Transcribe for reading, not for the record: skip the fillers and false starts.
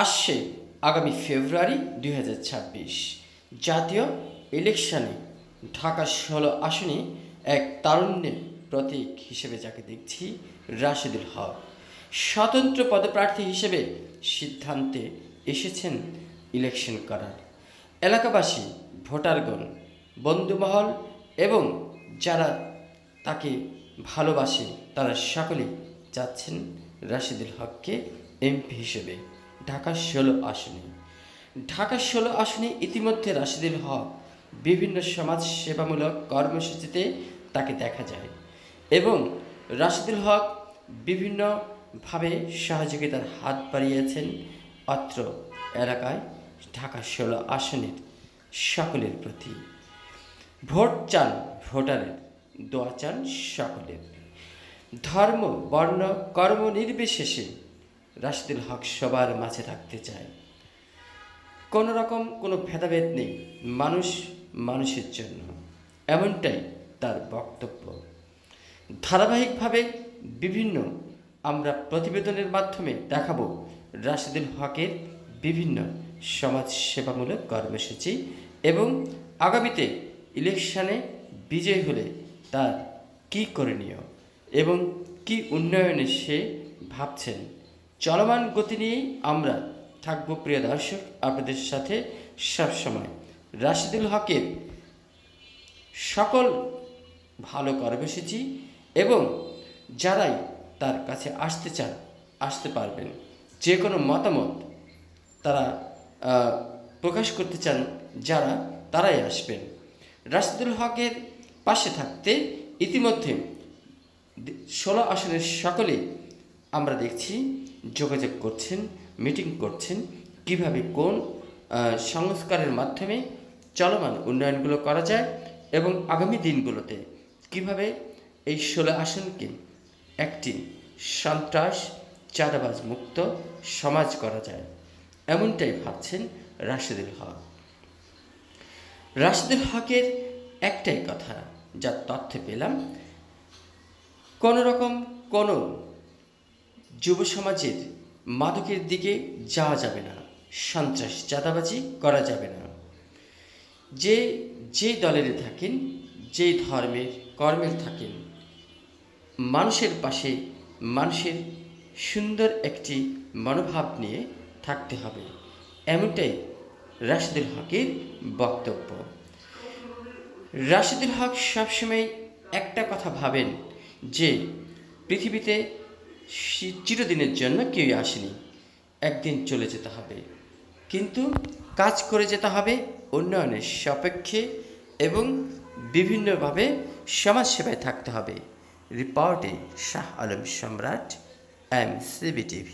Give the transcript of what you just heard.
আসছে আগামী ফেব্রুয়ারি ২০২৬ জাতীয় ইলেকশনে ঢাকা ১৬ আসনে এক তারুণ্যের প্রতীক হিসেবে যাকে দেখছি রাশেদুল হক স্বতন্ত্র পদপ্রার্থী হিসেবে সিদ্ধান্তে এসেছেন ইলেকশন করার। এলাকাবাসী, ভোটারগণ, বন্ধুমহল এবং যারা তাকে ভালোবাসে তারা সকলেই চাচ্ছেন রাশেদুল হককে এমপি হিসেবে ঢাকা ১৬ আসনে। ঢাকা ১৬ আসনে ইতিমধ্যে রাশেদুল হক বিভিন্ন সমাজ সেবামূলক কর্মসূচিতে তাকে দেখা যায় এবং রাশেদুল হক বিভিন্নভাবে সহযোগিতার হাত বাড়িয়েছেন অত্র এলাকায় ঢাকা ১৬ আসনের সকলের প্রতি। ভোট চান ভোটারের, দোয়া চান সকলের। ধর্ম, বর্ণ, কর্ম নির্বিশেষে রাশেদুল হক সবার মাঝে থাকতে চায়। কোনো রকম কোনো ভেদাভেদ নেই, মানুষ মানুষের জন্য, এমনটাই তার বক্তব্য। ধারাবাহিকভাবে বিভিন্ন আমরা প্রতিবেদনের মাধ্যমে দেখাবো রাশেদুল হকের বিভিন্ন সমাজ সেবামূলক কর্মসূচি এবং আগামীতে ইলেকশনে বিজয়ী হলে তার কী করণীয় এবং কি উন্নয়নে সে ভাবছেন। চলমান গতি নিয়েই আমরা থাকব প্রিয় দর্শক আপনাদের সাথে সবসময়। রাশেদুল হকের সকল ভালো কর্মসূচি এবং যারাই তার কাছে আসতে চান আসতে পারবেন। যে কোনো মতামত তারা প্রকাশ করতে চান যারা, তারাই আসবেন। রাশেদুল হকের পাশে থাকতে ইতিমধ্যে ১৬ আসনের সকলে আমরা দেখছি যোগাযোগ করছেন, মিটিং করছেন, কিভাবে কোন সংস্কারের মাধ্যমে চলমান উন্নয়নগুলো করা যায় এবং আগামী দিনগুলোতে কিভাবে এই ১৬ আসনকে একটি সন্ত্রাস চাঁদাবাজ মুক্ত সমাজ করা যায়, এমনটাই ভাবছেন রাশেদুল হক। রাশেদুল হকের একটাই কথা, যা তথ্য পেলাম, কোনো রকম কোনো যুব সমাজের মাদকের দিকে যাওয়া যাবে না, সন্ত্রাস চাঁদাবাজি করা যাবে না। যে দলের থাকেন, যে ধর্মের কর্মের থাকেন, মানুষের পাশে মানুষের সুন্দর একটি মনোভাব নিয়ে থাকতে হবে, এমনটাই রাশেদুল হকের বক্তব্য। রাশেদুল হক সবসময় একটা কথা ভাবেন যে পৃথিবীতে চিরদিনের জন্য কেউই আসেনি, একদিন চলে যেতে হবে, কিন্তু কাজ করে যেতে হবে উন্নয়নের সাপেক্ষে এবং বিভিন্নভাবে সমাজসেবায় থাকতে হবে। রিপোর্টে শাহ আলম সম্রাট, MCB TV।